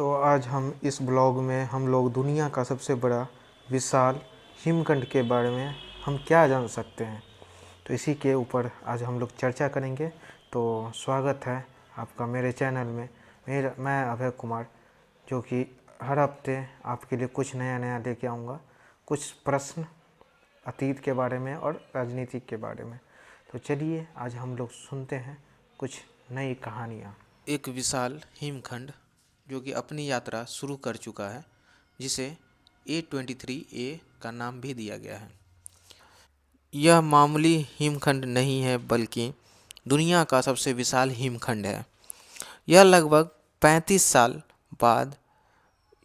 तो आज हम इस ब्लॉग में हम लोग दुनिया का सबसे बड़ा विशाल हिमखंड के बारे में हम क्या जान सकते हैं, तो इसी के ऊपर आज हम लोग चर्चा करेंगे। तो स्वागत है आपका मेरे चैनल में। मैं अभय कुमार, जो कि हर हफ्ते आपके लिए कुछ नया लेके आऊँगा, कुछ प्रश्न अतीत के बारे में और राजनीति के बारे में। तो चलिए आज हम लोग सुनते हैं कुछ नई कहानियाँ। एक विशाल हिमखंड जो कि अपनी यात्रा शुरू कर चुका है, जिसे A23A का नाम भी दिया गया है। यह मामूली हिमखंड नहीं है, बल्कि दुनिया का सबसे विशाल हिमखंड है। यह लगभग 35 साल बाद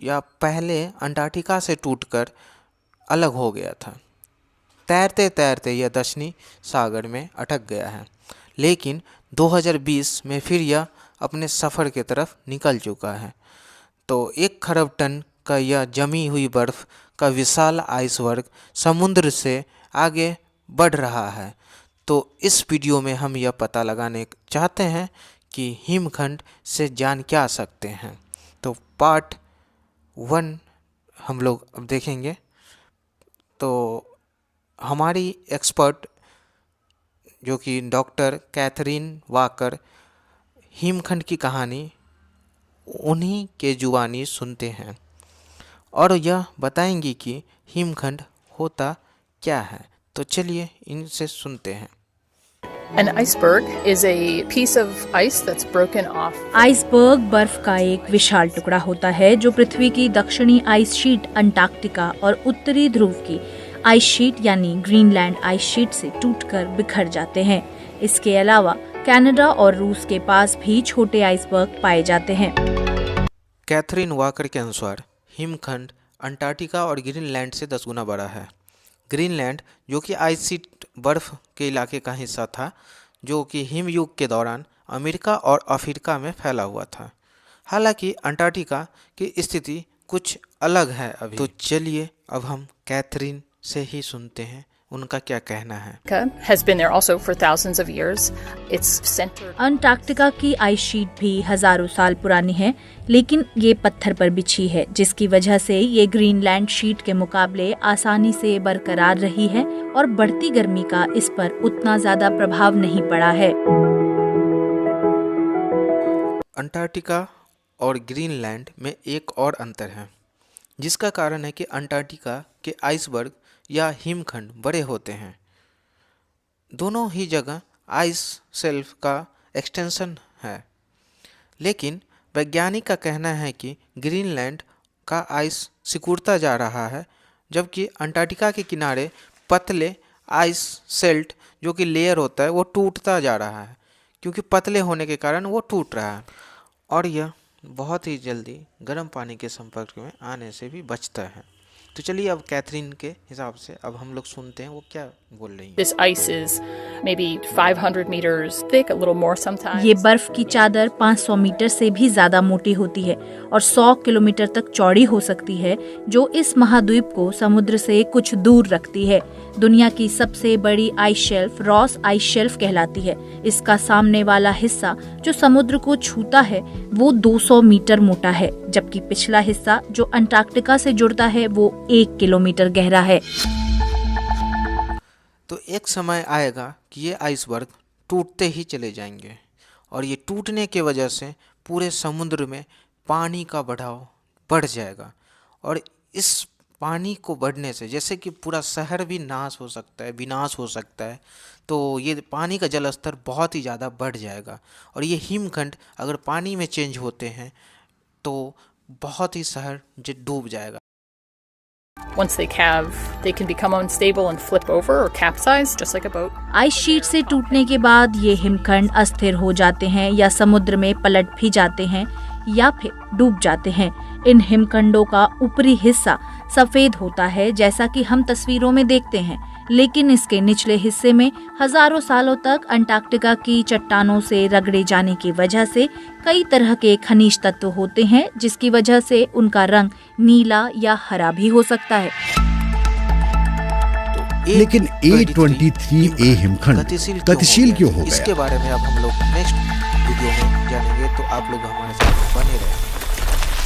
या पहले अंटार्कटिका से टूटकर अलग हो गया था। तैरते तैरते यह दक्षिणी सागर में अटक गया है, लेकिन 2020 में फिर यह अपने सफ़र की तरफ निकल चुका है। तो 1 खरब टन का यह जमी हुई बर्फ़ का विशाल आइसबर्ग समुद्र से आगे बढ़ रहा है। तो इस वीडियो में हम यह पता लगाने चाहते हैं कि हिमखंड से जान क्या सकते हैं। तो पार्ट 1 हम लोग अब देखेंगे। तो हमारी एक्सपर्ट जो कि डॉक्टर कैथरीन वाकर हिमखंड की कहानी उन्हीं के जुबानी सुनते हैं और यह बताएंगी कि हिमखंड होता क्या है। तो चलिए इनसे सुनते हैं। An iceberg is a piece of ice that's broken off. Iceberg बर्फ का एक विशाल टुकड़ा होता है जो पृथ्वी की दक्षिणी आइस शीट अंटार्कटिका और उत्तरी ध्रुव की आइस शीट यानी ग्रीनलैंड आइस शीट से टूटकर बिखर जाते हैं। इसके अलावा कनाडा और रूस के पास भी छोटे आइसबर्ग पाए जाते हैं। कैथरीन वाकर के अनुसार हिमखंड अंटार्कटिका और ग्रीनलैंड से 10 गुना बड़ा है। ग्रीनलैंड जो कि आइस शीट बर्फ के इलाके का हिस्सा था, जो कि हिमयुग के दौरान अमेरिका और अफ्रीका में फैला हुआ था। हालांकि अंटार्कटिका की स्थिति कुछ अलग है अभी। तो चलिए अब हम कैथरीन से ही सुनते हैं उनका क्या कहना है। Has been there also for thousands of years. It's centered. Antarctica की आइस शीट भी हजारों साल पुरानी है, लेकिन ये पत्थर पर बिछी है, जिसकी वजह से ये ग्रीनलैंड शीट के मुकाबले आसानी से बरकरार रही है और बढ़ती गर्मी का इस पर उतना ज्यादा प्रभाव नहीं पड़ा है। अंटार्कटिका और ग्रीनलैंड में एक और अंतर है, जिसका कारण है कि अंटार्कटिका के आइसबर्ग या हिमखंड बड़े होते हैं। दोनों ही जगह आइस शेल्फ का एक्सटेंशन है, लेकिन वैज्ञानिक का कहना है कि ग्रीनलैंड का आइस सिकुड़ता जा रहा है, जबकि अंटार्कटिका के किनारे पतले आइस शेल्फ जो कि लेयर होता है वो टूटता जा रहा है, क्योंकि पतले होने के कारण वो टूट रहा है और यह बहुत ही जल्दी गर्म पानी के संपर्क में आने से भी बचता है। तो चलिए अब कैथरीन के हिसाब से अब हम लोग सुनते हैं वो क्या बोल रही हैं। This ice is maybe 500 meters thick, a little more sometimes. ये बर्फ की चादर 500 मीटर से भी ज्यादा मोटी होती है और 100 किलोमीटर तक चौड़ी हो सकती है, जो इस महाद्वीप को समुद्र से कुछ दूर रखती है। दुनिया की सबसे बड़ी ice shelf Ross ice shelf कहलाती है। इसका सामने वाला हिस्सा जो समुद्र को छूता है वो 200 मीटर मोटा है, जबकि पिछला हिस्सा जो अंटार्कटिका से जुड़ता है वो 1 किलोमीटर गहरा है। तो एक समय आएगा कि ये आइसबर्ग टूटते ही चले जाएंगे और ये टूटने के वजह से पूरे समुद्र में पानी का बढ़ाव बढ़ जाएगा और इस पानी को बढ़ने से जैसे कि पूरा शहर भी नाश हो सकता है, विनाश हो सकता है। तो ये पानी का जल स्तर बहुत ही ज़्यादा बढ़ जाएगा और ये हिमखंड अगर पानी में चेंज होते हैं तो बहुत ही शहर डूब जाएगा। Once they calve, they can become unstable and flip over or capsize, just like a boat. Ice sheet से टूटने के बाद ये हिमखंड अस्थिर हो जाते हैं या समुद्र में पलट भी जाते हैं या फिर डूब जाते हैं। इन हिमखंडों का ऊपरी हिस्सा सफेद होता है, जैसा कि हम तस्वीरों में देखते हैं, लेकिन इसके निचले हिस्से में हजारों सालों तक अंटार्कटिका की चट्टानों से रगड़े जाने की वजह से कई तरह के खनिज तत्व होते हैं, जिसकी वजह से उनका रंग नीला या हरा भी हो सकता है। लेकिन A23A हिमखंड गतिशील क्यों हो गया? इसके बारे में अब हम लोग नेक्स्ट वीडियो में जानेंगे, तो आप लोग हमारे साथ बने रहें।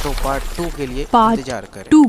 तो पार्ट 2 के लिए Part इंतजार करें। 2